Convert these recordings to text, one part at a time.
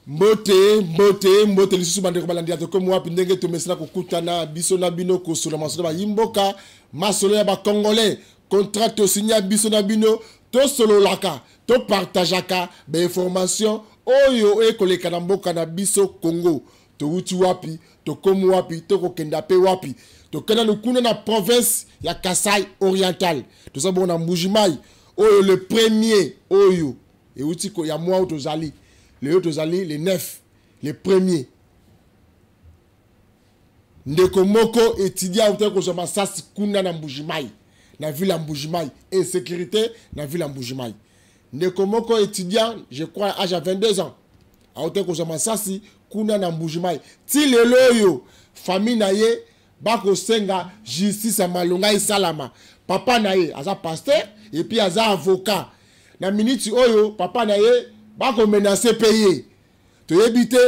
Mbote lisusu bandeko balandi atoko mwa pindenge to mesina kokutana biso na bino ko solo masolo ba yimboka masolo ya ba congolais contrat to signa biso na bino to solo laka to partageaka ba information oyo ekoleka na mboka na biso Congo to uti wapi to komu wapi to kokenda pe wapi to kena lukuna na province ya Kasai Oriental to sabo na Mbujimai oyo le premier oyo e uti ko ya mwa utozali les autres alliés, les 9, les premiers. Ndeko moko étudiant autant que je m'assas kuna na Mbujimai, na ville Mbujimai, insécurité na ville Mbujimai. Ndeko moko étudiant, je crois âge à 22 ans, autant que je m'assas kuna na Mbujimai. Ti lelo yo famille na ye bako senga justice à malonga salama. Papa na ye aza pasteur et puis aza avocat. Na minute oyo papa na ye bako menacer payer to éviter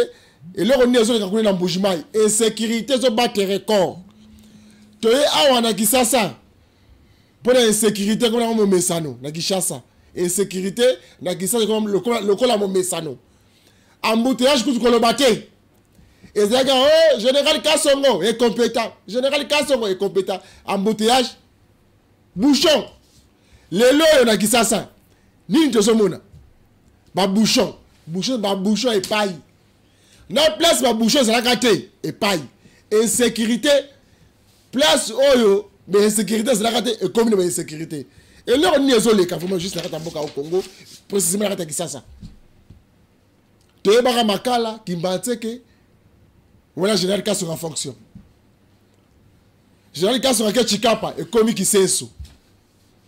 et là on est sur le Mbujimai insécurité zo battre record to e awa na Kisasa pour l'insécurité comme na Mesano na Kishasa insécurité na Kisasa comme le kola mo Mesano embouteillage ku ko lo baté et ça oh général Kasongo est compétent général Kasongo est compétent embouteillage bouchon les loyo na Kisasa ni ntozo mona ba bouchon et paille. Na place ba bouchon ça la raté et paille. Insécurité place oyo mais insécurité ça la raté et commune mais insécurité. Et là on y est les vraiment juste la raté mboka au Congo précisément la raté qui ça. Te ba makala ki mbateke voilà général Kasso en fonction. Général Kasso en Chikapa et commis qui senso.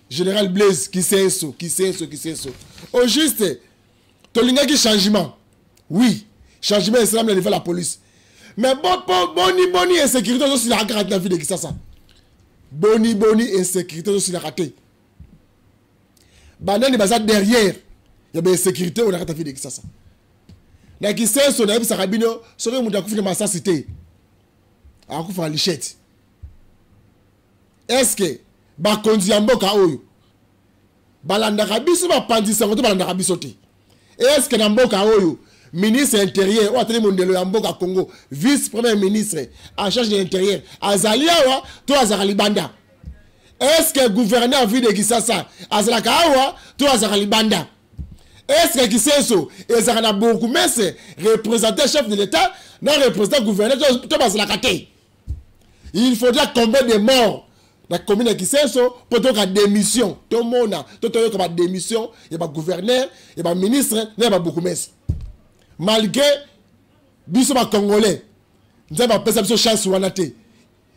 Général Blaise qui senso. Au juste Tolinga changement. Oui, changement islam niveau la police. Mais boni insécurité aussi la grande la vie de Kisasa. Boni insécurité aussi la raté. Banani baza derrière. Il y a bien insécurité on a raté la vie de Kisasa. Na Kisasa son abi sarabino sori muta kufina massa cité. Akufa lichette. Est-ce que ba kondi mboka oyo balanda kabiso ba pandisa ngoto balanda kabiso te. Est-ce que Namboka Oyo, ministre intérieur, ou atelier mondelo Namboka Congo, vice-premier ministre en charge de l'intérieur, Azaliawa, toi Azaralibanda. Est-ce que gouverneur ville de Kisasa, Azalakawa, toi Azaralibanda. Est-ce que Kisenso, Ezarana beaucoup, mais c'est représentant chef de l'État, non représentant gouverneur, toi Azalakate. Il faudra tomber des morts. La commune qui sait ça, pour la démission, tout le monde a une démission, il y a un gouverneur, il y a un ministre, il y a beaucoup de malgré les Congolais, nous avons pas de chance sur la tête.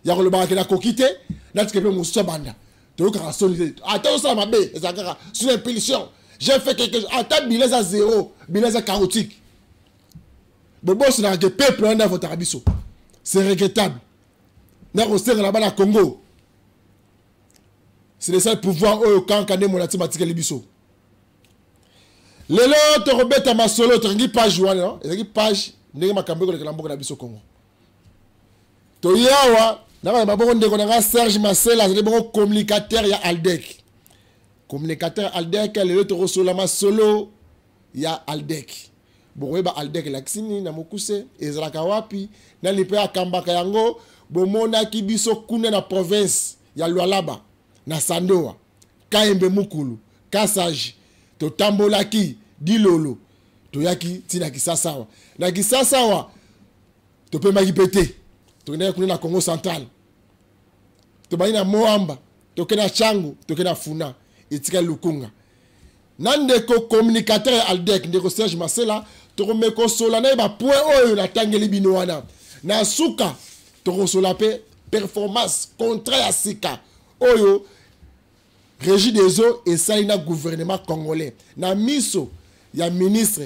Il y a le bac qui a coquité, il y a un banda. Tu as solide. Attends, ça m'a bé, sous l'impulsion. J'ai fait quelque chose. Attends, bilan à zéro, bilan à chaotique. Le boss n'a que peuple dans votre abisso. C'est regrettable. Nous avons là-bas au Congo. C'est le seul pouvoir où quand on a mon attimatique libiso. Les autres rebêtes à ma solo, tu as une page, une page, n'est pas cambré avec la banque d'Abisso Congo. Toyawa, n'a pas bon de Serge Marcel, il bon communicateur, il y a Aldec. Communicateur Aldec, les autres solama solo, il y a Aldec. Bon, il y a Aldec, l'axini, n'a mokuse, ezalaka wapi, n'a lipe à Kambaka yango, bon mona ki biso kune na province, il y a Lualaba. Na Sandoa, Kaembe Mukulu, Kasaji, to Tambolaki, Dilolo, to Yaki, Tina Kisasawa. Na Kisasawa, to pe magipete, to kena kuna na Congo Central. To baina Moamba, to kena Changu, to kena Funa, etika Lukunga. Nande ko communicateur Aldec, ndeko Serge Marcela, to remeko sola na ba point oyo na tangeli binoana. Na suka, to rosola pe performance contrat à Sika. Oyo Régie des eaux et ça il y a gouvernement congolais. Na miso ya ministre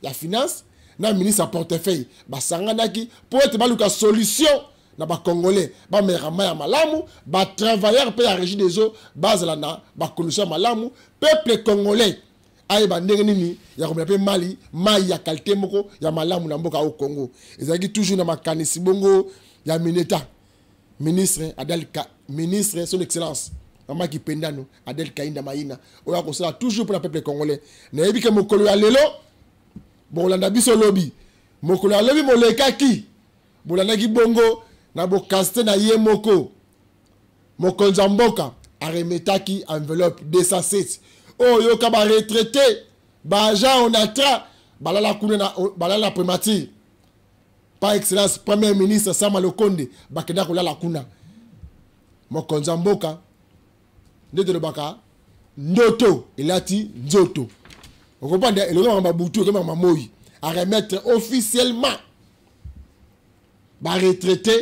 ya finance, na ministre à portefeuille. Ba sanganaki pour être baluka solution na ba congolais. Ba merama ya malamu, ba travailleur pe ya régie des eaux, base la na ba solution malamu, peuple congolais. Aye ba ndenge nini ya ko pe Mali, mai ya qualité moko ya malamu na mboka au Congo. Ezaki toujours na makanisi bongo ya mineta. Ministre Adelka, ministre son excellence. Maman qui pendano Adel Kainda Maïna. On va conseiller toujours pour le peuple congolais. N'ayez que mon colo à l'élo. Bon, on a biso lobby. mokolo alobi molekaki bolandaki bongo na bokaste na ye moko mokonzi ya mboka aremetaki enveloppe 207 oyo ka ba retraité ba agent onatra balala kuna balala primature par excellence premier ministre Sama Lokonde bakenda kolala kuna mokonzi ya mboka ndete lobaka ndoto elati nzoto okopanda eloko mabutu ke mamoyi à remettre officiellement ba retraité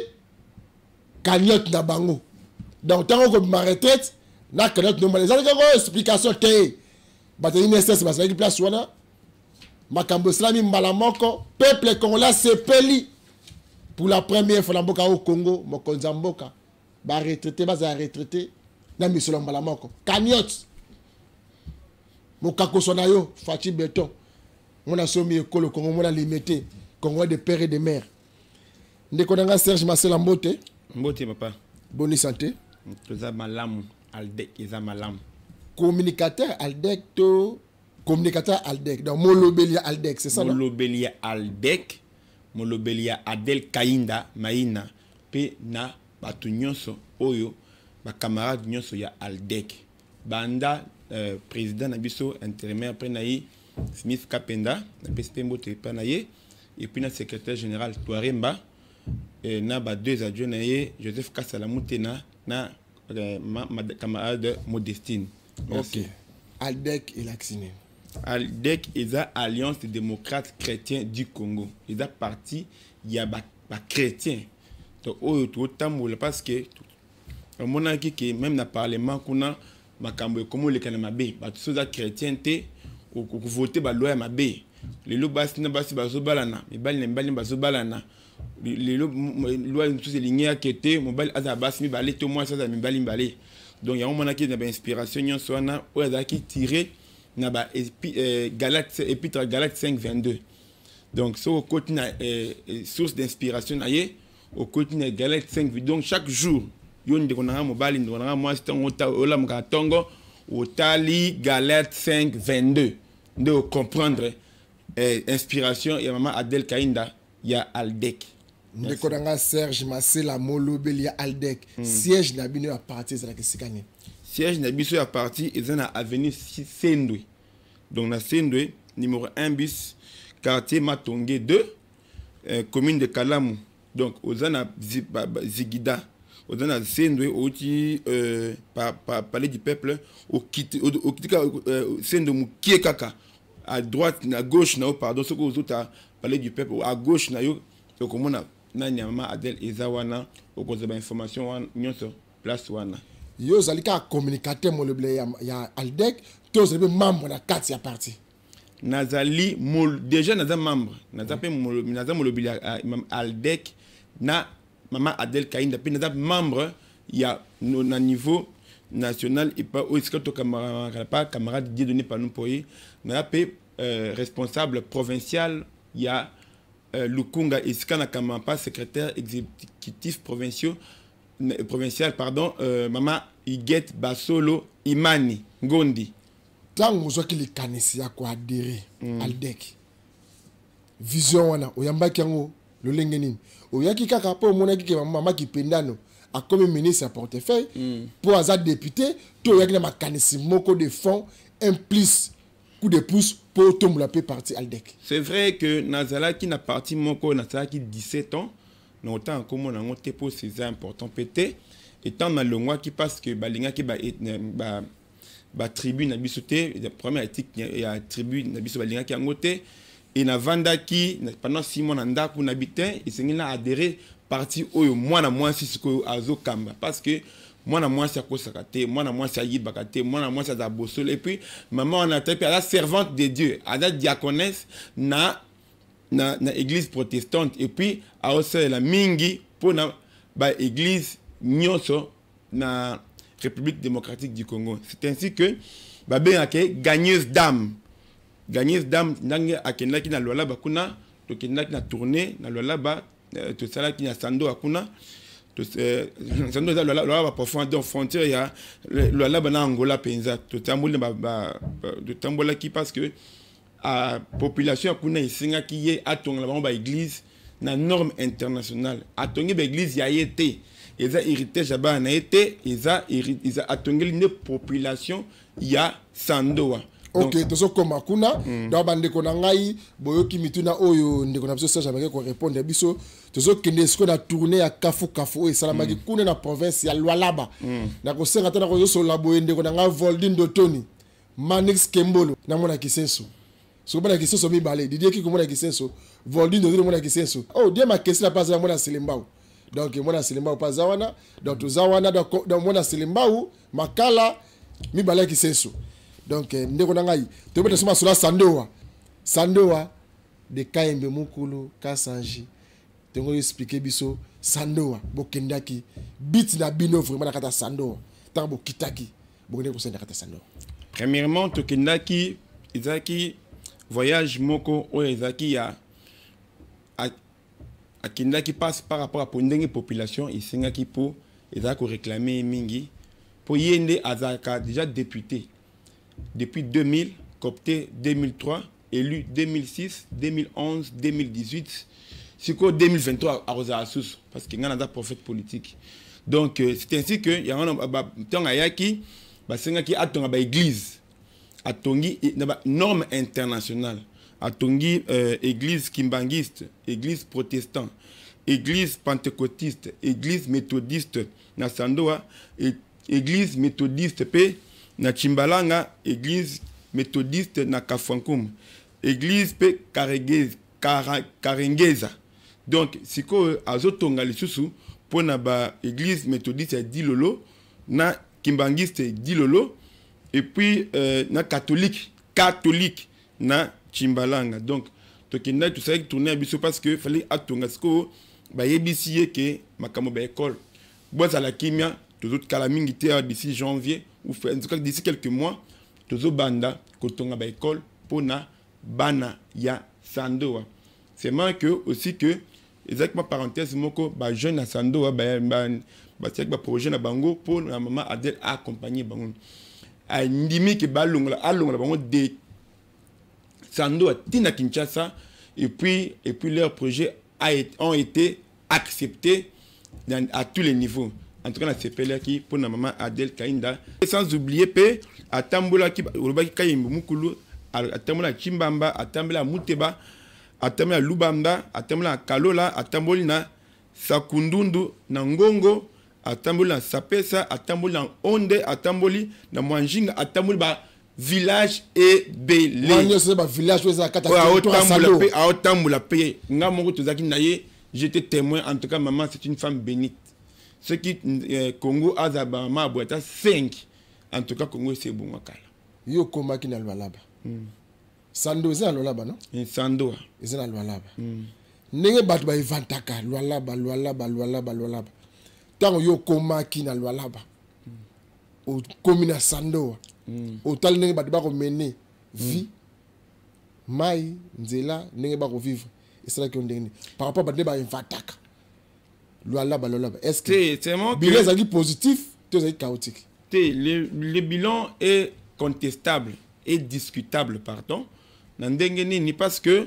cagnotte na bango donc tant que ma retraite na cagnotte no les explication té bata INSS ba sa place wana makambo islami mbala moko peuple congolais sepeli pour la première fois na mboka au Congo mokonzi mboka ba retraité ba za retraité na misolo mbala moko cagnotte mokako sona yo Fati Beton mon assomi école Congo mon limité Congo de père et de mère ndeko nanga Serge Marcel Mbote papa bonne santé toza malamu Aldec eza malamu communicateur Aldec to communicateur Aldec donc Molobelia Aldec c'est ça non Molobelia Aldec Molobelia Adel Kainda Maina pe na batu nyonso oyo ba camarade nyonso ya Aldec banda président na biso intérimaire après naï Smith Kapenda na PSP Mbote pa naïe et puis na secrétaire général Touaremba et na ba deux adjoints naïe Joseph Kassala Moutena na ma camarade Modestine. Merci. OK. Aldec et vacciné. Aldec est la Alliance des démocrates chrétiens du Congo. Il a parti il y a ba chrétien. Donc autant parce que mon avis que même dans le parlement qu'on a makambo comme le canama B, ba tous les chrétiens té ou voter ba loi ma B. Les lois basi na basi bazo balana, mais bali na bali bazo balana. Les lois tous les lignes à côté, mon bali aza basi mi balé tout moi ça mi bali balé. Donc il y a un moment qui na ba inspiration nyon soana ou aza qui tirer na ba Galates épître Galates 5:22. Donc so côté na source d'inspiration na ye au côté na Galates 5. Donc chaque jour yon de konanga mobali ndonanga moi c'est on ola mkatongo otali Galates 5:22 de comprendre inspiration et maman Adel Kainda ya Aldec. Ndeko nanga Serge Marcel Molobelia Aldec siège na bino à partir de la Kisikane. Siège na biso à partir ezana avenue Sendwe. Donc na Sendwe numéro 1 bis quartier Matongé 2 commune de Kalamu. Donc ozana Zigida ozana Sendwe oti palais du peuple au kitika Sendwe mukie kaka à droite à gauche na pardon ce que aux autres palais du peuple à gauche na yo komona na nyama Adel Ezawana au cause de information wan nyonso place wana yo zalika communicateur Molobelia ya Aldec tous les membres na 4 ya parti nazali déjà naza membre naza pe naza Molobelia Aldec na maman Adel Kainda pe naza membre ya na niveau national et pas au escato camarade donné par nous pour na pe responsable provincial ya Lukunga Iskana Kamapa secrétaire exécutif provincial pardon maman Iguet Basolo Imani Ngondi tango zo ki likanisi ya ko adhérer Aldec vision wana oyambaki yango lolenge nini oyaki kaka po monaki ke mama Kipendano a comme ministre à portefeuille pour azad député to yaki na makanisi moko de fonds un plus coup de pouce pour tomber la paix parti Aldec. C'est vrai que Nazala qui n'a parti moko Nazala qui 17 ans n'autant comme on a monté pour c'est important pété étant dans le mois qui passe que balinga qui ba tribu na bisoté la première éthique il y a tribu na biso balinga qui a ngoté et na vanda qui pendant 6 mois nanda pour habiter et c'est là adhérer parti oyo mwana mwasi siko azo kamba parce que mwana mwasi akosaka te mwana mwasi ayibaka te mwana mwasi aza bosolo et puis maman on a tapé à la servante de Dieu à la diaconesse na église protestante et puis a aussi la mingi pour na ba église nyonso na République démocratique du Congo. C'est ainsi que ba benake gagneuse d'âme nange akenda ki na lola ba kuna to kenda ki na tourner na lola ba to sala ki na sando akuna to sando za lola ba profondeur frontière ya lola ba na Angola penza to tambola ba to tambola ki parce que à population kuna isinga qui est à ton la église na norme internationale à ton église ya été ils a hérité jaba na été ils a à ton une population ya sandoa. Ok, tozo koma kuna da bande ko ngai boyoki mituna oyo ndeko na biso Serge Ameke ko répondre biso tozo kende ce qu'on a tourné à Kafu et salamaki kuna na province ya Lualaba na ko senga tana ko so labo ndeko na nga Voldin Dotoni Manix Kembolo na mona kisenso so mona kisenso mi balé Didier ki ko mona kisenso Voldin Dotoni mona kisenso oh dia ma question pas za mona Selimbao donc mona Selimbao pas zawana donc zawana donc mona Selimbao makala mi balé kisenso. Donc, ndeko na ngai to beta soma sula sandoa de Kaembe Mukulu Kasanji tengo expliquer biso sandoa bokendaki bit na bino vraiment na kata sandoa tant bokitaki bokende ko senda kata sandoa. Premièrement to kendaki izaki voyage moko o izaki ya a kendaki passe par rapport à pondenge population isingaki po ezaki réclamer mingi pour yende azaka déjà député depuis 2000, coopté 2003, élu 2006, 2011, 2018, jusqu'au 2023 à Rosassus, parce qu'il y a un prophète politique. Donc, c'est ainsi que il y a un temps qui a une église, a une norme internationale, a une église kimbangiste, église protestante, église pentecôtiste, église méthodiste, na Sandoa, église méthodiste, na Chimbalanga, église méthodiste na Kafankum, église pe Karengeza. Donc, si ko azotonga lisusu pour na ba église méthodiste Dilolo, na kimbangiste Dilolo, et puis na catholique na Chimbalanga. Donc, tokenda tout ça tourner à biso parce que fallait atonga sko ba yebisiye ke makamo ba école. Bois à la kimia, tous autres calamingité d'ici janvier ou en tout cas d'ici quelques mois, tous banda kotonga ba école pour na bana ya Sandoa. C'est moi que aussi que exactement parenthèse moko ba jeune à Sandoa ba tek ba projet na bango pour la maman Adèle accompagner bango. A ndimi ke balonga bango de Sandoa tina Kinshasa et puis leurs projets ont été acceptés à tous les niveaux. En tout cas, c'est CPL qui pour la maman Adèle Kainda. Et sans oublier que à Tambola qui Olobaki Kayimbu Mukulu, à Tambola Chimbamba, à Tambola Muteba, à Tambola Lubamba, à Tambola Kalola, à Tambolina Sakundundu, Nangongo, à Tambola Sapesa, à Tambola Onde, à Tamboli, na Mwanjinga, à Tambola village et belé. Village à Tambola paye. Ngamongo Tozaki Naye, j'étais témoin. En tout cas, maman, c'est une femme bénite. Ce qui Congo Azabama Aboueta 5. En tout cas, Congo c'est bon wakala. Yo koma ki na Lualaba. Sando eza na Lualaba non? Sando eza na Lualaba. Ndenge bato ba evantaka Lualaba. Tango yo koma ki na Lualaba. O komi na Sando. O tal ndenge bato ba ko mener vie mai nzela ndenge ba ko vivre. Et c'est là que on ndenge par rapport à bato ba evantaka. Lualaba. Est-ce que le bilan est positif ou chaotique? Le bilan est contestable et discutable, pardon. Parce que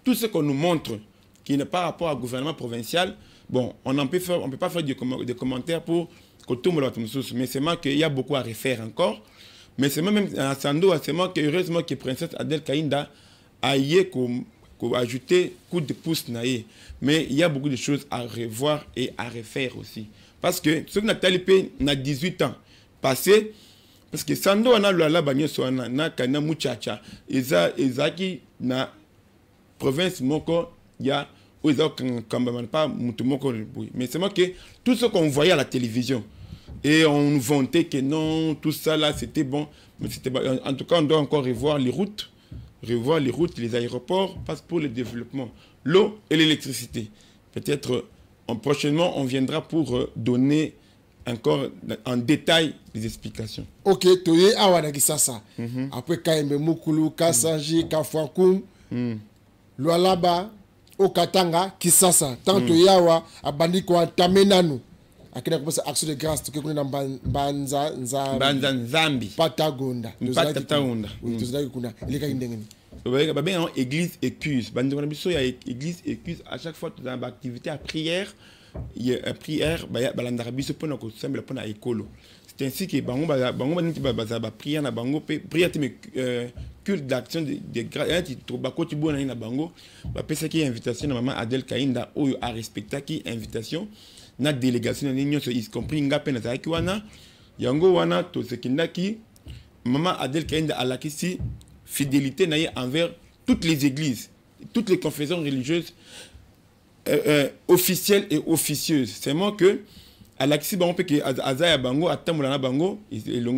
tout ce qu'on nous montre qui n'est pas rapport au gouvernement provincial, bon, on ne peut pas faire des commentaires pour que tout le monde mais c'est moi qu'il y a beaucoup à refaire encore. Mais c'est même à Sandoa, c'est moi que heureusement que Princesse Adèle Kainda a ajouter coup de pouce naïe. Mais il y a beaucoup de choses à revoir et à refaire aussi. Parce que ce que Nathalie P n'a 18 ans passé, parce que Sando on a la banyo so na kana muchacha ezaki na province moko ya oza kamba pas mutu moko mais c'est moi que tout ce qu'on voyait à la télévision et on vantait que non tout ça là c'était bon mais c'était en tout cas on doit encore revoir les routes, les aéroports, parce pour le développement, l'eau et l'électricité. Peut-être prochainement, on viendra pour donner encore en détail les explications. Ok, toye awana kisasa. Après Kaembe Mukulu, Kasanji, Kafankum, Lualaba, Okatanga, Kisasa. Tant toye awa abandi ko tamenanu. akina ko action de grâce to kuna banza nzambi patagonda oui tozali kuna ileka indengeni ba bien église écuse bande na biso ya église écuse à chaque fois dans activité à prière il y a prière ba landara biso pona ko sembla pona ekolo. C'est ainsi que bango niti ba prière na bango prière culte d'action de grâce to ba ko ti bona na bango ba pesa ki invitation na maman Adèle Kainda oyo a respecta ki invitation na délégation na nyonso y compris ngape na zaki wana yango wana to sekindaki maman Adèle Kainda alakisi fidélité na envers toutes les églises, toutes les confessions religieuses officielles et officieuses. C'est moi que à l'axi bango pe que azaya bango atamula na bango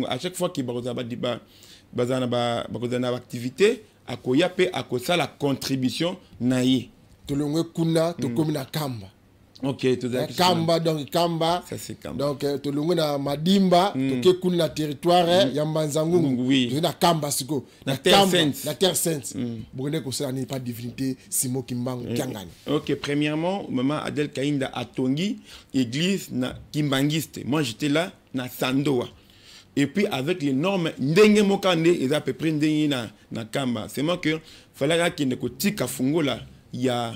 à chaque fois que bazana activité akoya pe akosa la contribution na ye tolongwe kuna to komina kamba. OK, tout ça. Kamba donc Kamba. Ça c'est Kamba. Donc to longo na Madimba, to ke kuna territoire ya Mbanzangungu. Oui. Na Kamba siko. Na Terre Sainte. La Terre Sainte. Bone ko ça n'est pas divinité Simo Kimbangu Kiangani. OK, premièrement, maman Adèle Kainda a tongi église na Kimbangiste. Moi j'étais là na Sandoa. Et puis avec les normes ndenge mokande ils à peu près ndenge na Kamba. C'est moi que fallait qu'il ne ko tika fungo là, il y a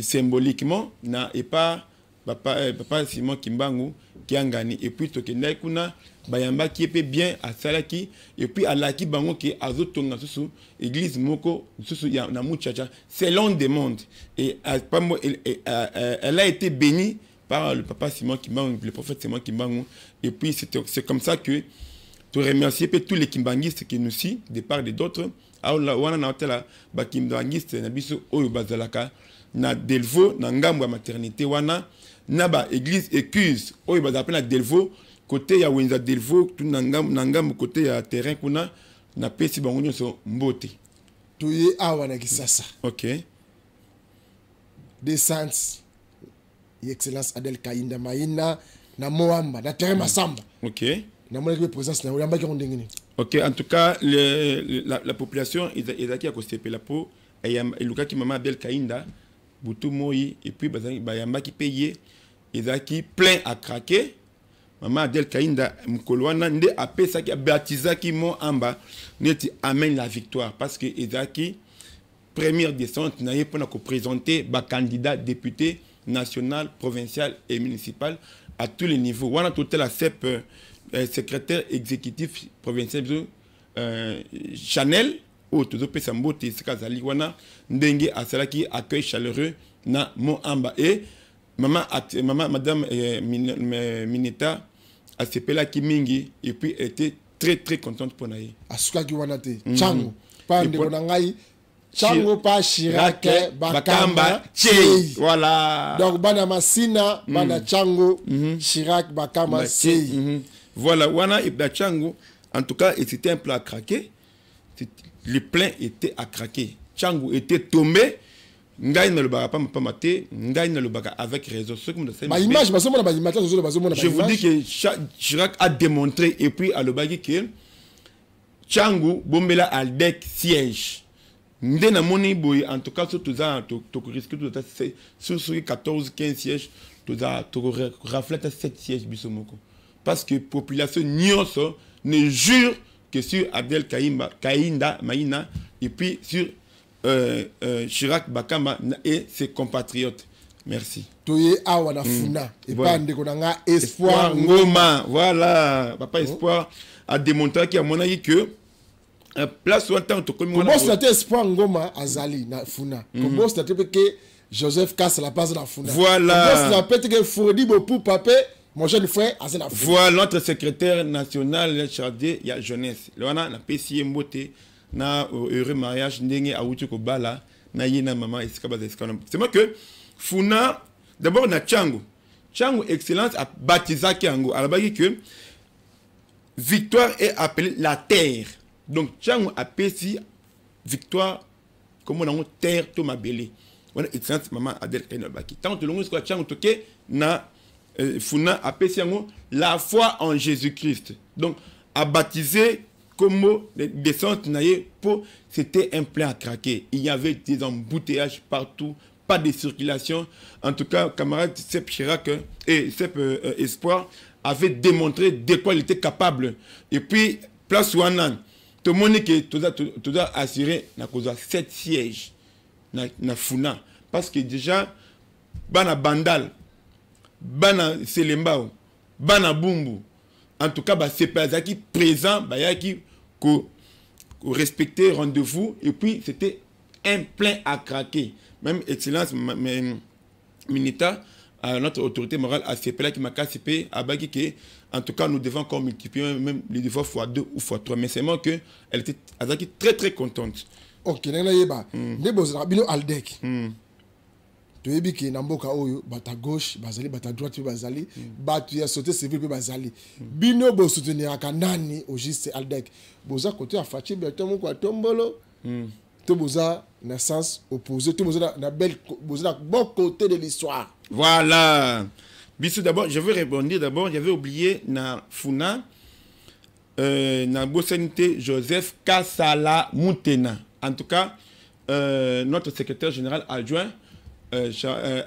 symboliquement na et pas papa Simon Kimbangu Kiangani et puis tokenda kuna bayamba qui est bien à salaki et puis à laki bango qui azotonga susu église moko susu ya na muchacha selon des mondes et elle a été bénie par le papa Simon Kimbangu, le prophète Simon Kimbangu, et puis c'est comme ça que tu remercier tous les kimbangistes qui nous suivent de part et d'autres. Alors là wana na hotela ba kimbangiste na biso oyo bazalaka na Delvaux na ngambo ya maternité wana na ba église écuse oyo bazapena Delvaux côté ya Wenza Delvaux tout na ngambo côté ya terrain kuna na pesi bango nyonso mbote tuye awa na kisasa. OK, descente excellence Adèle Kainda Maina na Moamba na terrain Masamba. OK, na mona que présence na yamba ki ndengeni. OK, en tout cas la population ezaki akosepela po eluka ki maman Adèle Kainda Boutou Moï et puis bayamba qui payé ezaki plein à craquer. Maman Adèle Kainda mkolwana nde apesa ki baptisa ki mo amba neti amène la victoire parce que ezaki première descente na ye pona ko présenter ba candidat député national, provincial et municipal à tous les niveaux. Wana total la CEP secrétaire exécutif provincial Chanel au tout pesa mbote sikazali wana ndenge asalaki accueil chaleureux na mo amba et maman madame Mineta a sepela kimingi et puis était très très contente pour naïe asuka ki wana te chango pa ndeko na ngai chango pa Chirac Bakamba Chei. Voilà, donc bana masina bana chango Chirac Bakamba Chei. Voilà wana et chango en tout cas c'était un plat à craquer. Le plein était à craquer. Chango était tombé. Ngai na le baka pas maté, ngai na le baka avec raison. Ba image ba somona ba image je vous dis que Chirac a démontré et puis à le baki que Chango bombela Aldec siège. Ndena moni boy en tout cas surtout ça to risque tout sur 14 15 sièges to reflète 7 sièges bisomoko. Parce que population nyonso ne jure que sur Adèle Kainda Maina et puis sur Chirac Bakamba et ses compatriotes. Merci. Toye awa na funa et pas ndeko nanga Espoir Ngoma. Voilà, papa Espoir a démontré qu'il y a mon avis que place où entend to comme on bosse la Espoir Ngoma azali na funa. On bosse la que Joseph casse la place na funa. Voilà. On bosse la peut que Fodi Bopou papé mon jeune frère a la funa. Voilà notre secrétaire national chargé ya jeunesse. Le wana na PCI Mbote na heureux mariage ndenge awuti ko bala na yina maman iskaba zeskana. C'est moi que funa d'abord na Chango excellence a baptisé Kiango alabaki que victoire est appelée la terre. Donc Chango a pesi victoire comme on a terre to mabele. On excellence maman Adèle Kainda baki. Tant que l'on est Chango toke na funa a pesi la foi en Jésus-Christ. Donc a baptisé Como descente c'était un plein à craquer. Il y avait des embouteillages partout, pas de circulation. En tout cas, camarade Sepp Chirac et Sepp Espoir avaient démontré de quoi il était capable. Et puis, place Ouanan, tout le monde qui doit assurer 7 sièges na Funa. Parce que déjà, Bana Bandal, Bana Selembao, Bana Bumbu, en tout cas, c'est pas qui présent, qui respecter rendez-vous, et puis c'était un plein à craquer. Même Excellence Minita, notre autorité morale à CPLA qui m'a cassé à Bagui, en tout cas, nous devons encore multiplier même les devoirs x2 ou x3. Mais c'est moi qu'elle était très très contente. Ok, Nebozabino Aldec. Tu es bien Namboka Oyo, bata gauche, bazali, bata droite, bazali, batu ya sauté civil, bazali. Bino bo soutenir à Kanani au juste Aldec. Boza côté à Fachi, bientôt mon quoi tombolo. Tout boza na sens opposé, tout boza na belle, boza na bon côté de l'histoire. Voilà. Bissou d'abord, je veux répondre d'abord, j'avais oublié na Funa, na Bosanité Joseph Kassala Moutena. En tout cas, notre secrétaire général adjoint.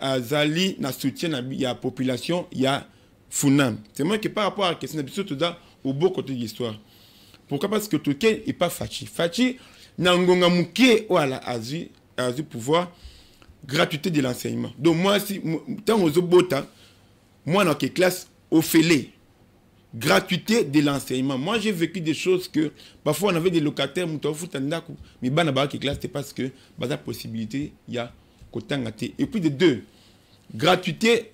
Azali na soutien il y a population il y a Funam. C'est moi qui par rapport à la question de tout ça au beau côté de l'histoire. Pourquoi? Parce que tout est pas Fachi. Fachi n'a ngonga muké voilà azu pouvoir gratuité de l'enseignement. Donc moi si tant aux bota moi dans quelle classe au félé gratuité de l'enseignement. Moi j'ai vécu des choses que parfois on avait des locataires mais bana ba qui classe c'est parce que la possibilité il y a. Et puis de deux, gratuité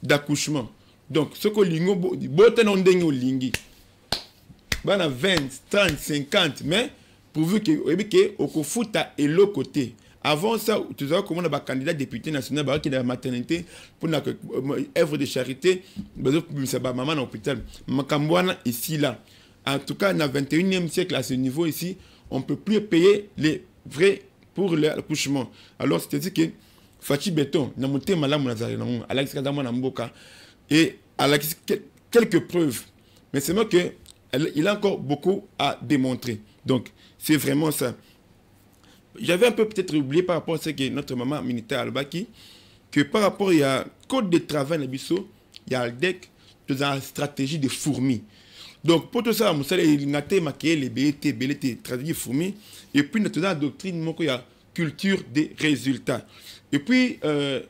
d'accouchement. Donc, ce que l'ingo, boten on dengo lingi. Ben à 20, 30, 50, mais pourvu que au foot et l'autre côté. Avant ça, tu sais comment on a un candidat député national qui est dans la maternité pour une œuvre de charité, maman à l'hôpital. Makambouana ici là. En tout cas, dans le 21e siècle, à ce niveau ici, on ne peut plus payer les vrais pour l'accouchement. Alors, c'est-à-dire que Fachi Béton, n'a monté malade mon Nazaré, Alex Kadama Namboka, et Alex quelques preuves. Mais c'est moi que il a encore beaucoup à démontrer. Donc, c'est vraiment ça. J'avais un peu peut-être oublié par rapport à ce que notre maman militaire Albaki, que par rapport il y a code de travail dans Bisso, il y a Aldec, dans la stratégie des fourmis. Donc, pour tout ça, il y a les BT, traduit fourmis. Et puis, dans la doctrine, il y a culture des résultats. Et puis, il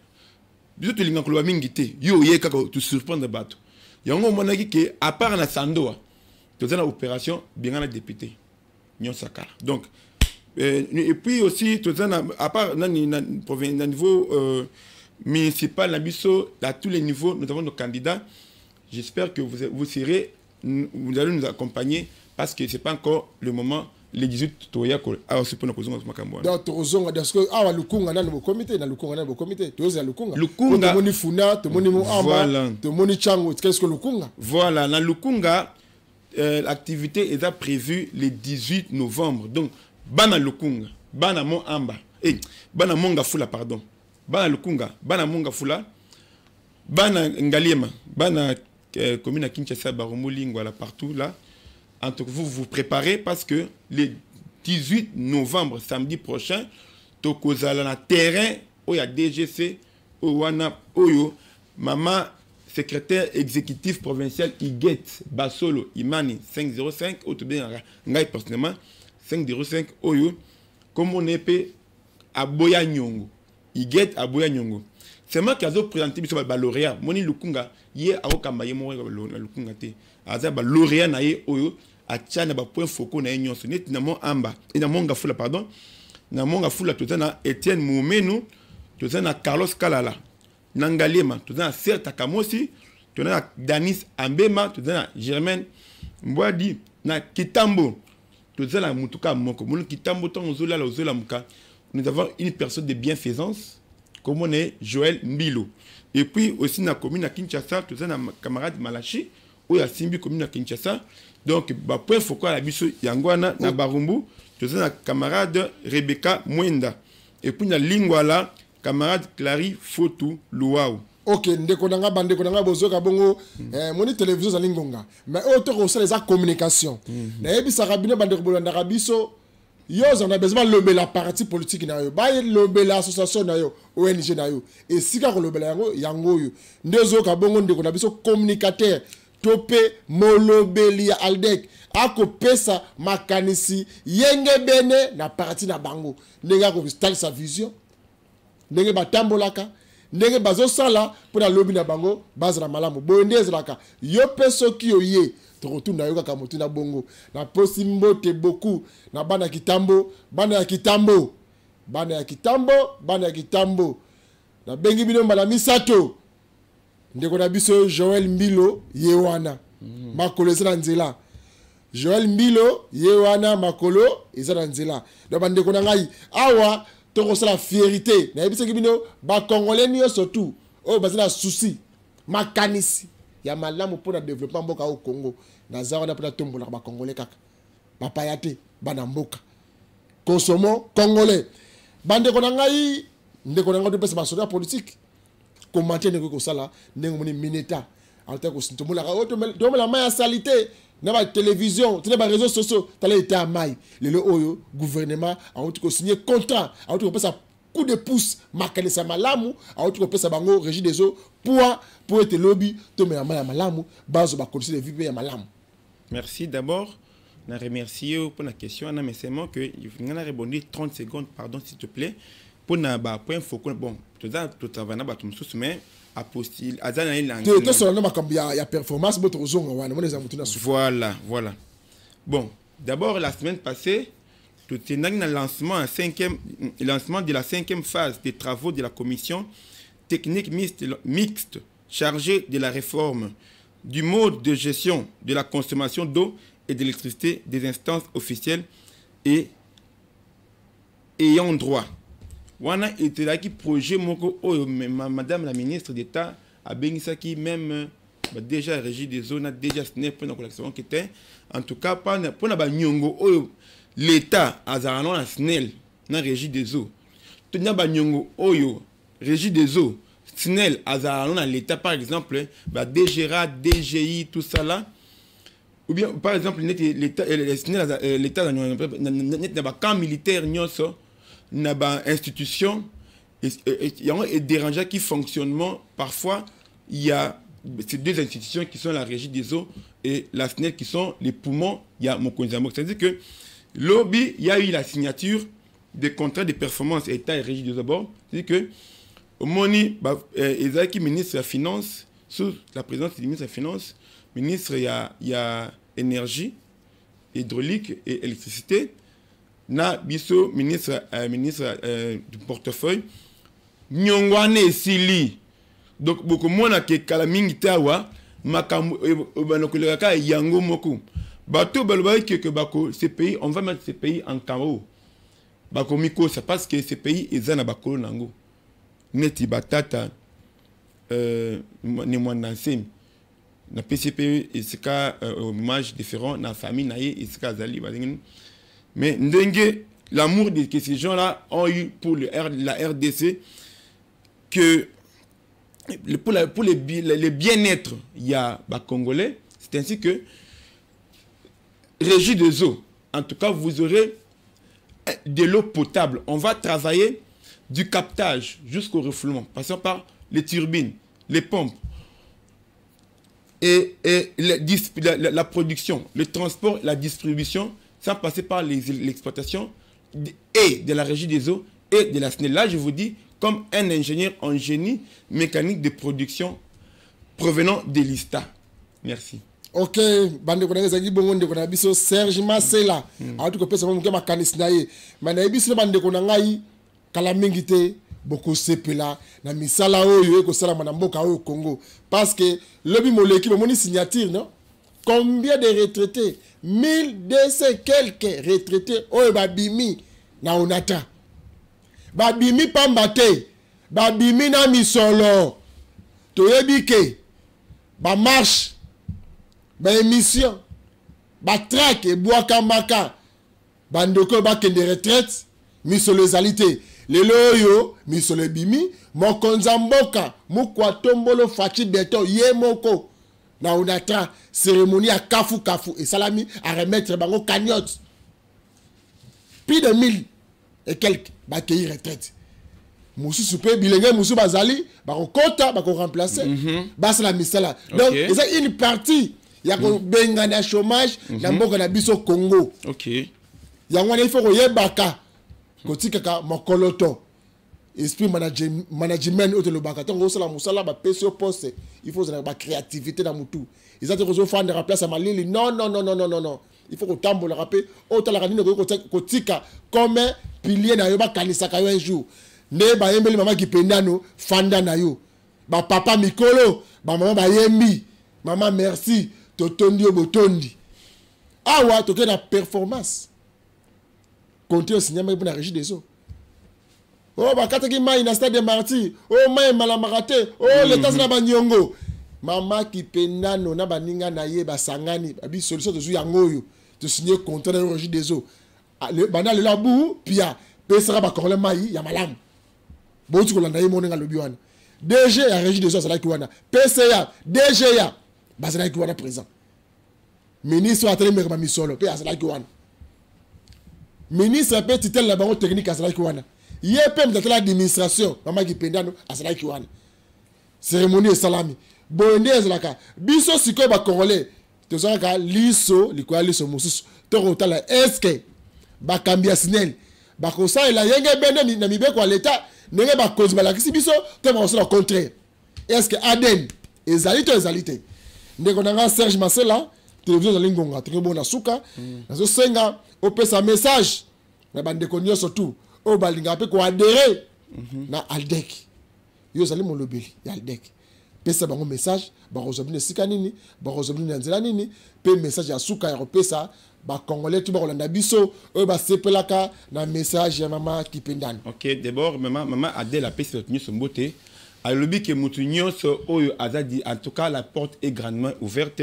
y a tu surprends de bateau. Il y a un moment qui, à part la Sando, il y a une opération, bien la député. Donc, et puis aussi, à part au niveau municipal, à tous les niveaux, nous avons nos candidats. J'espère que vous serez. Vous allez nous accompagner parce que ce n'est pas encore le moment, les 18 toya ko a aussi pour nous causer makambo. Donc tozonga parce que ah lukunga na le comité na lukunga na le comité toza lukunga. Lukunga moni funa to moni mo amba to moni chango qu'est-ce que lukunga? Voilà, na lukunga l'activité est prévue le 18 novembre. Donc bana lukunga, bana mo amba. Bana monga fula pardon. Bana lukunga, bana monga fula. Bana ngaliema, bana commune à Kinshasa, Baromoli, voilà, partout là. En tout cas, vous vous préparez parce que le 18 novembre, samedi prochain, Tokozala na terrain, où il y a DGC, Owana, Oyo, maman, secrétaire exécutif provincial, Iguet, Basolo, Imani, 505, Otoubé, Ngai personnellement, 505, Oyo, comme on est à Boya Nyongo, Iguet à Boya Nyongo. C'est moi qui ai présenté le lauréat. Moni Lukunga, hier à Okambaye, moi, Lukunga, Azaba lauréat naïe, Oyo, à Tchana, point focaux, naïe, nyon, sonnet, namon amba, et namon gafoula, pardon, namon gafoula, tout ça, na Etienne Moumenu, tout ça, na Carlos Kalala, Nangalema, tout ça, na Serta Kamosi, tout ça, na Danis Ambema, tout ça, na Germaine Mbouadi, na Kitambo, tout ça, na Moutuka Moko, Moulou Kitambo, ton Zola, la Zola Mouka. Nous avons une personne de bienfaisance. Comme on est Joël Mbilo. Et puis aussi dans la commune à Kinshasa, tout ça, dans ma camarade Malachi, où il y a Simbi commune à Kinshasa. Donc, point focal à Bissou Yangwana, na Barumbu, tout ça, dans la camarade Rebecca Mwenda. Et puis dans la Lingwala, camarade Clary Fotou Luau. Ok, ndeko nanga bandeko nanga bozoka bongo moni télévision za lingonga. Mais auto ko ça les communication. Na yebi sa rabine bandeko bolanda rabiso yo on a besoin de la parti politique na yo. Ba la association na yo, ONG na yo. Et si ka ko lobela yango yo. Ndezo ka bongo ndeko na biso communicateur tope molobeli ya Aldec. Ako pesa makanisi yenge bene na parti na bango. Ndenge ko installe sa vision. Ndenge batambolaka. Ndenge bazo sala pour la lobby na bango bazra malamu bonde ezraka yo peso ki yo ye to retourne na yo kaka motu na bongo na posi mbote beaucoup na bana kitambo bana ya kitambo na bengi bino mbala misato ndeko na biso Joël Mbilo yewana makolo ezana nzela Joël Mbilo yewana makolo ezana nzela do bandeko na ngai awa c'est la fierté. Les Congolais surtout, la souci, makanisi. Il y a malamu pour le développement au Congo. Nazara pour la tombe la Congolais kaka. Papayate, banamboka. Consommons Congolais. Bande konangai, ndekonanga de pesa basoda politique. Commenter ne ça là, ndengomoni mineta. Alta ko sintomola to la main salité. Na ba télévision, tu les réseaux sociaux, tu as été à maille. Le oyo gouvernement a tout signé contrat, a tout ça coup de pouce, marqué ça malamu, a tout ça bango régie des eaux pour être lobby, to me malamu, base ba conseiller de vie ya malamu. Merci d'abord. Je remercie pour la question, mais c'est moi que je vais répondre 30 secondes, pardon s'il te plaît, pour na ba point focus bon, tout ça tout travail na ba tout mais apostille azana il seulement comme il y a performance voilà bon d'abord la semaine passée tout est dans le lancement de la 5e phase des travaux de la commission technique mixte chargée de la réforme du mode de gestion de la consommation d'eau et d'électricité des instances officielles et ayant droit. Wana était là qui projet moko madame la ministre d'État a bénissa qui même déjà régie des zones déjà signé pour la collection qui était en tout cas pour na ba nyongo l'état azarano na snel na régie des eaux to na ba nyongo oyo régie des eaux snel azarano na l'état par exemple ba DGRA DGI tout ça là ou bien par exemple l'état l'état na ba camp militaire nyonso na ba institution et dérangeant qui fonctionnement parfois il y a ces deux institutions qui sont la régie des eaux et la SNEL qui sont les poumons il y a mon Mokonzamok c'est-à-dire que lobby il y a eu la signature des contrats de performance état et régie des eaux d'abord c'est-à-dire que au moni Ezaki ministre de la finance sous la présidence du ministre de la finance ministre il y a énergie hydraulique et électricité na biso ministre du portefeuille nyongwane sili donc beaucoup mona ke kala mingi tawa makambo banokoleka yango moko bato baloba que bako ces pays on va mettre ces pays en chaos bako miko c'est parce que ces pays ezana bakolo nango neti batata ni mwana nsemi na PCP esika hommage différent na famille naie esika zali bazingini. Mais ndenge l'amour que ces gens-là ont eu pour la RDC, que pour les bien-être, il y a les Congolais, c'est ainsi que régie des eaux, en tout cas, vous aurez de l'eau potable. On va travailler du captage jusqu'au refoulement, passant par les turbines, les pompes, et la production, le transport, la distribution, sans passer par l'exploitation et de la régie des eaux et de la SNEL. Là, je vous dis, comme un ingénieur en génie mécanique de production provenant de l'ISTA. Merci. Ok, bande konanga zaki bongo ndeko na biso Serge Masela. Auto ko pesa mo ngema kanisi na ye. Mana biso bande konanga yi kala mingi te boko sepela na misala oyo ko sala na mboka oyo Congo parce que lobby moleki mo ni signature non. Combien de retraités 1200 quelques retraités oyo babimi na onata babimi pambate babimi na misolo toyebike ba marche ba émission ba track et boakambaka bandoko ba kende retraite misolo ezalité lelo oyo misolo bimi mokonza mboka Mukwatombolo Fachi Beto ye moko na onatra cérémonie à kafu et salami à remettre bango cagnotte plus de 1000 et quelques bakei retraite mususu pe bilenge musu bazali bakokota remplacer basa la misala donc c'est une partie ya ko benga na chômage na mboka na biso Congo. OK yango il faut koyebaka kotikaka mokoloto esprit management au le baka tongo sala musala ba peso poste il faut la créativité dans mutu ils ont besoin de remplacer à malili non il faut que tambo le rapper autant la kanine ko tika comme pilier na yo ba kanisa ka yo un jour ne ba yembeli mama kipendano fanda na yo ba papa mikolo ba mama ba yembi mama merci totondi obotondi awa to ke na performance compter au cinéma pour la régie des eaux. Oh bakataki mai na stade de Martyrs, oh mai malamarate, oh l'état na banyongo. Mama kipendano na baninga na ye basangani, abi solution to yango yo, to signer contrat de régie des eaux. Le bana le labu pia pesera ba korle mai ya malam. Bontu ko landa ye moninga lobi wana. DG ya régie des eaux ça la ki wana. PCA, DG ya bazala ki wana présent. Ministre atele meka misolo, pe azala ki wana. Ministre pe titel la bango technique azala ki wana. Yepem de l'administration, maman qui pendano asala ki wana. Cérémonie salami. Bonde ezalaka. Biso siko ba congolais. To zaka liso, likwa liso mususu. To rotala eske ba kambia sinel. Ba ko sa ila yenge bende na mibe kwa l'état, nenge ba cause balakisi biso, to ba so le contraire. Eske Aden ezalite. Ndeko nanga Serge Masela, télévision za lingonga, très bon na suka. Nazo senga opesa message na bande konyo surtout. O balinga pe ko adhérer na Aldec yo zali molobeli ya Aldec pesa bango message ba rozobine sikanini ba rozobine nzela nini pe message ya suka ya pesa ba congolais tu ba kolanda biso o ba sepelaka na message ya mama kipendano. OK d'abord maman Adèle a pesa tenu son beauté alobi ke mutu nyonso oyo azadi en tout cas la porte est grandement ouverte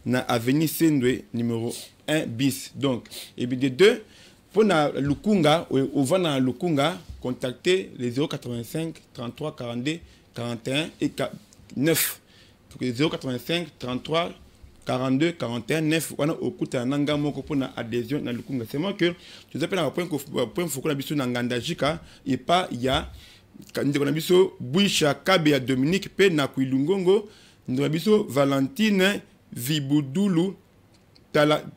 na avenue Sendwe numéro 1 bis donc et puis de 2 pour na Lukunga, au vent Lukunga, contactez les 085 33 42 41 et 9. 085 33 42 41 9. On a au coup de nanga moko pour na adhésion na Lukunga. C'est moi que je appelle un point focus na biso na ngandajika et pas il y a quand on a biso Bouisha Kabe Dominique pe na Kuilungongo, on a biso Valentine Vibudulu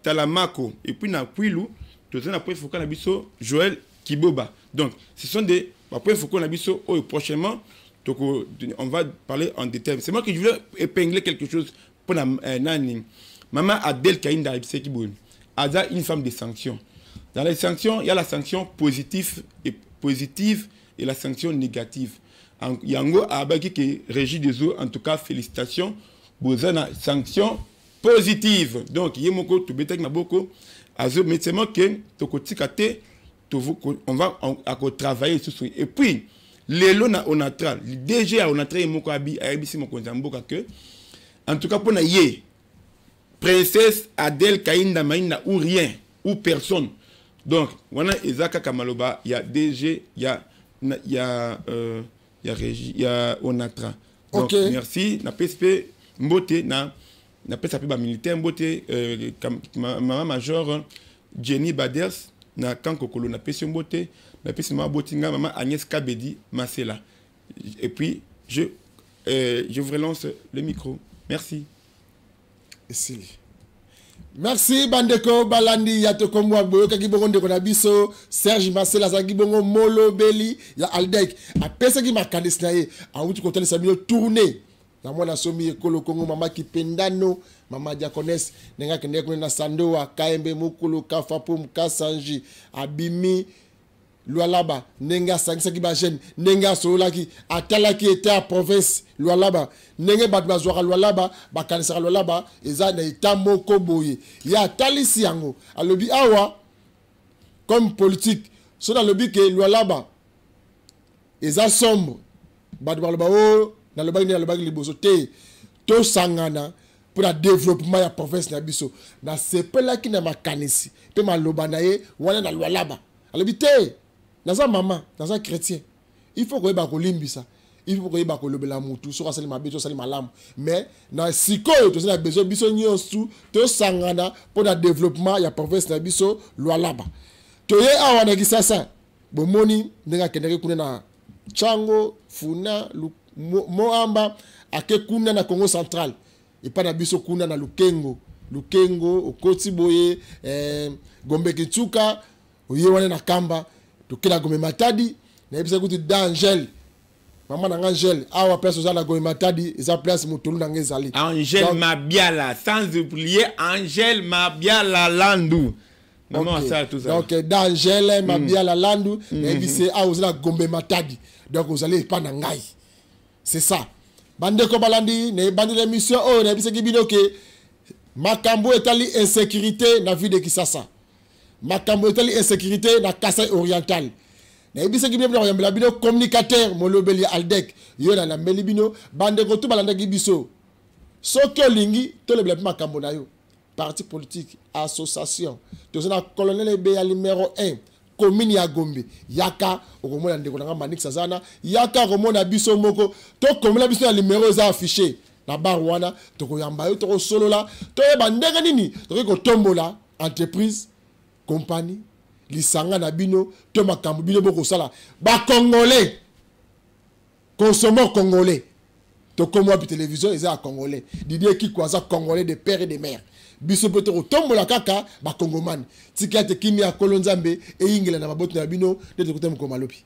Talamako et puis na Kuilu. Tout après il faut qu'on a biso Joël Kiboba. Donc ce sont des après il faut qu'on a biso prochainement donc on va parler en détail. C'est moi qui voulais épingler quelque chose pour la nani. Maman Adèle Kainda Ibsekibou. Ada une femme de sanctions. Dans les sanctions, il y a la sanction positive et la sanction négative. Yango abaki qui régit des eaux en tout cas félicitations. Bozana sanction positive. Donc yemoko to betek na boko mais c'est moi que on va travailler sur ce. Et puis, les lots on a déjà on a travaillé mon abi abisi mon konzamboka que en tout cas pour na yé princesse Adèle Kainda Maïna ou rien ou personne. Donc, on a Ezaka Kamaloba, il y a DG, il y a Régie, il y a Onatra. Donc, merci. Na PSP Mbote na PSP militaire Mbote maman major Jenny Baders na Kankokolo na PSP Mbote na PSP Botinga maman Agnès Kabedi Masela. Et puis je vous relance le micro. Merci. Merci Bandeko Balandi Yatoko Mwagbo Kakibongo Ndeko Nabiso Serge Masela Zagibongo Molo Beli ya Aldec a pesa ki makandis na ye a wuti kotele samio tourner na mwana somi ekolo Kongo mama Kipendano mama Diakonesse nenga kende ko na Sandoa Kaembe Mukulu Kafapu Mkasanji Abimi Lualaba nenga sangisa ki ba jeune nenga solaki atalaki était à province Lualaba nenge batba zwaka Lualaba bakanisa Lualaba eza na itamoko boye ya talisi yango alobi awa comme politique so na lobi ke Lualaba eza sombre batba loba o na lobaki na lobaki liboso te to sangana pour le développement ya province na biso na sepela ki na makanisi pe maloba na ye wana na Lualaba alobi te dans un maman, dans un chrétien, il faut que tu limbisa. Il faut que tu aies la moutou, sur la mabe, sur la lam. Mais dans siko, tu as besoin de biso to sangana pour le développement, il y a province na biso loi là-bas. Tu es à wana ça. Bon moni ndenge kendeke kuna na Chango, Funa, Moamba, ake kuna na Congo central. Et pas na biso kuna na Lukengo, Okotiboye, Gombe Kitsuka, oyewane na Kamba, tokela Gombe Matadi, na ebisa kuti d'Angel. Maman na Angel, awa place za Gombe Matadi, eza place mutulu na ngezali. Angel Mabiala, sans oublier Angel Mabiala Landu. Maman ça tout ça. Donc d'Angel Mabiala Landu, na ebisa awa za Gombe Matadi. Donc vous allez pas nangai. C'est ça. Bande ko balandi, ne bande l'émission oh na ebisa kibino ke makambo etali insécurité na vie de Kisasa. Makambo etali insécurité na Kasai oriental. Na ebisa ki bino yambela bino communicateur molobeli Aldec yo na mbeli bino bande ko to balanda ki biso. Soki olingi to le bla makambo na yo. Parti politique, association. To na colonel be ya numéro 1 commune ya Gombe. Yaka okomona ndeko na Manik Sazana, yaka komona biso moko to komona biso ya numéro za affiché. Na barwana to koyamba yo to solola to yeba ndenge nini to ko tombola entreprise compagnie lisanga na bino to makambo bino boko sala ba congolais consommons congolais to comme wa télévision eza congolais Didier qui kwaza congolais de père et de mère biso peut to tombola kaka ba congomani tikate kimi ya kolonzambe e ingela na maboto na bino de to kotem ko malopi.